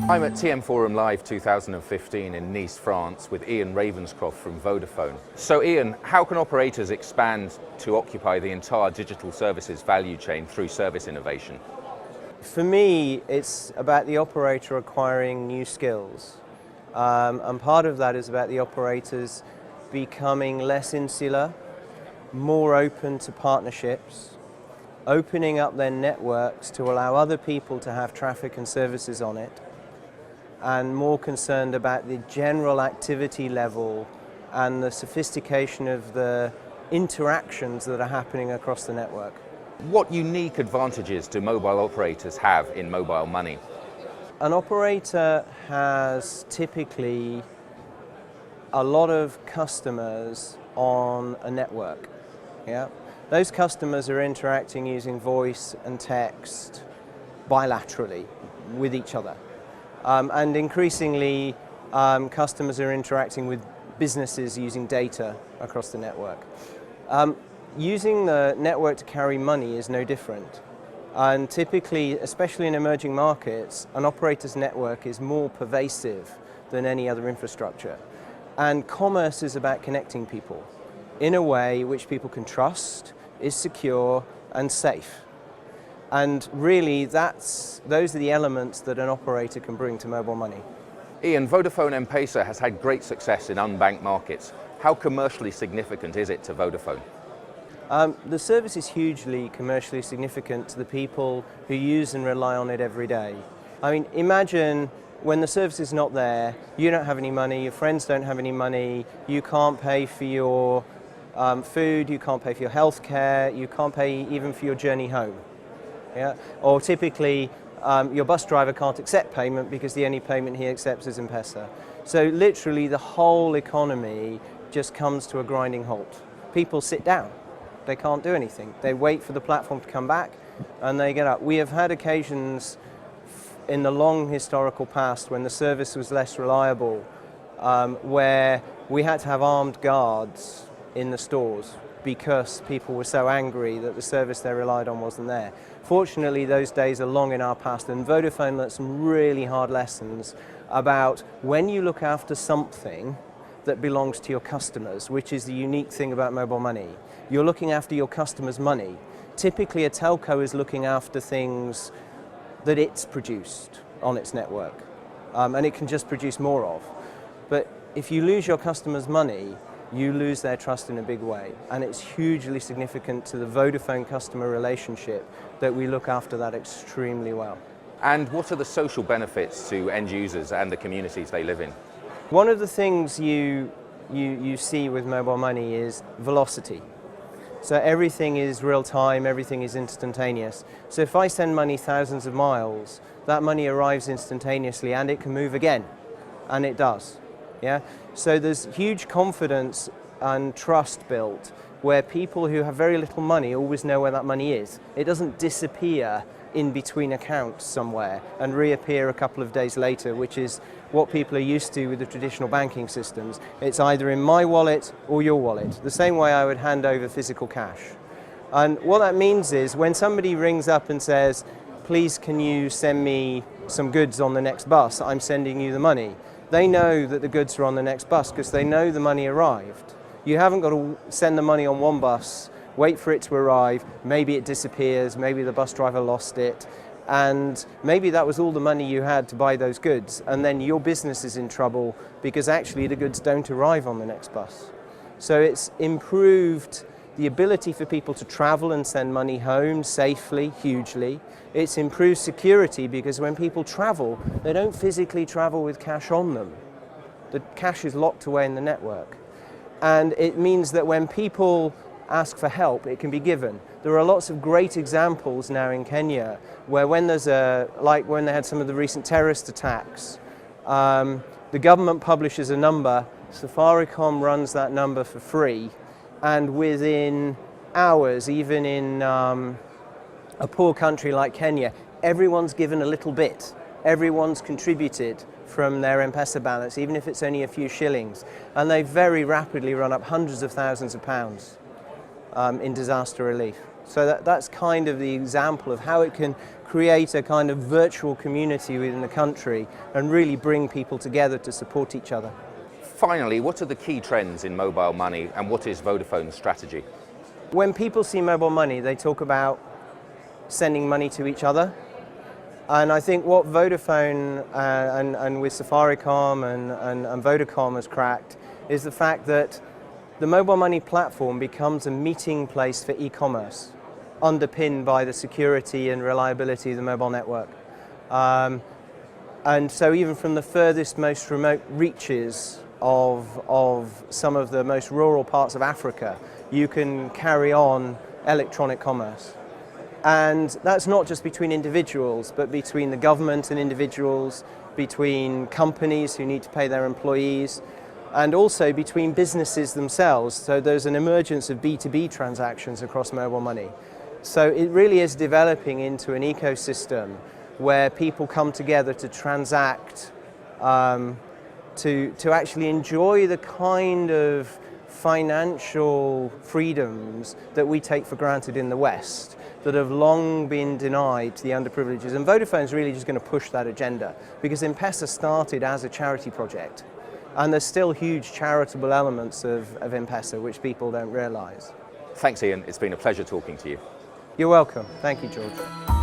I'm at TM Forum Live 2015 in Nice, France with Ian Ravenscroft from Vodafone. So Ian, how can operators expand to occupy the entire digital services value chain through service innovation? For me, it's about the operator acquiring new skills. And part of that is about the operators becoming less insular, more open to partnerships, opening up their networks to allow other people to have traffic and services on it, and more concerned about the general activity level and the sophistication of the interactions that are happening across the network. What unique advantages do mobile operators have in mobile money? An operator has typically a lot of customers on a network. Yeah? Those customers are interacting using voice and text bilaterally with each other. And increasingly, customers are interacting with businesses using data across the network. Using the network to carry money is no different. And typically, especially in emerging markets, an operator's network is more pervasive than any other infrastructure. And commerce is about connecting people in a way which people can trust, is secure and safe. And really, those are the elements that an operator can bring to mobile money. Ian, Vodafone M-Pesa has had great success in unbanked markets. How commercially significant is it to Vodafone? The service is hugely commercially significant to the people who use and rely on it every day. I mean, imagine when the service is not there, you don't have any money, your friends don't have any money, you can't pay for your food, you can't pay for your health care, you can't pay even for your journey home. Yeah? Or typically, your bus driver can't accept payment because the only payment he accepts is M-Pesa. So literally the whole economy just comes to a grinding halt. People sit down. They can't do anything. They wait for the platform to come back and they get up. We have had occasions in the long historical past when the service was less reliable, where we had to have armed guards in the stores because people were so angry that the service they relied on wasn't there. Fortunately, those days are long in our past, and Vodafone learned some really hard lessons about when you look after something that belongs to your customers, which is the unique thing about mobile money. You're looking after your customers' money. Typically, a telco is looking after things that it's produced on its network, and it can just produce more of. But if you lose your customers' money, you lose their trust in a big way, and it's hugely significant to the Vodafone customer relationship that we look after that extremely well. And what are the social benefits to end users and the communities they live in? One of the things you see with mobile money is velocity. So everything is real time, everything is instantaneous. So if I send money thousands of miles, that money arrives instantaneously and it can move again, and it does. Yeah? So there's huge confidence and trust built where people who have very little money always know where that money is. It doesn't disappear in between accounts somewhere and reappear a couple of days later, which is what people are used to with the traditional banking systems. It's either in my wallet or your wallet, the same way I would hand over physical cash. And what that means is when somebody rings up and says, please can you send me some goods on the next bus, I'm sending you the money. They know that the goods are on the next bus because they know the money arrived. You haven't got to send the money on one bus, wait for it to arrive, maybe it disappears, maybe the bus driver lost it, and maybe that was all the money you had to buy those goods, and then your business is in trouble because actually the goods don't arrive on the next bus. So it's improved the ability for people to travel and send money home safely, hugely. It's improved security because when people travel, they don't physically travel with cash on them. The cash is locked away in the network. And it means that when people ask for help, it can be given. There are lots of great examples now in Kenya where when there's like when they had some of the recent terrorist attacks, the government publishes a number, Safaricom runs that number for free, and within hours, even in a poor country like Kenya, everyone's given a little bit. Everyone's contributed from their M-Pesa balance, even if it's only a few shillings. And they very rapidly run up hundreds of thousands of pounds. in disaster relief. So that's kind of the example of how it can create a kind of virtual community within the country and really bring people together to support each other. Finally, what are the key trends in mobile money and what is Vodafone's strategy? When people see mobile money, they talk about sending money to each other. And I think what Vodafone and with Safaricom and Vodacom has cracked is the fact that the mobile money platform becomes a meeting place for e-commerce, underpinned by the security and reliability of the mobile network. And so even from the furthest, most remote reaches of some of the most rural parts of Africa, you can carry on electronic commerce. And that's not just between individuals, but between the government and individuals, between companies who need to pay their employees, and also between businesses themselves. So there's an emergence of B2B transactions across mobile money. So it really is developing into an ecosystem where people come together to transact, to actually enjoy the kind of financial freedoms that we take for granted in the West, that have long been denied to the underprivileged. And Vodafone's really just going to push that agenda, because M-Pesa started as a charity project, and there's still huge charitable elements of M-Pesa which people don't realise. Thanks, Ian. It's been a pleasure talking to you. You're welcome. Thank you, George.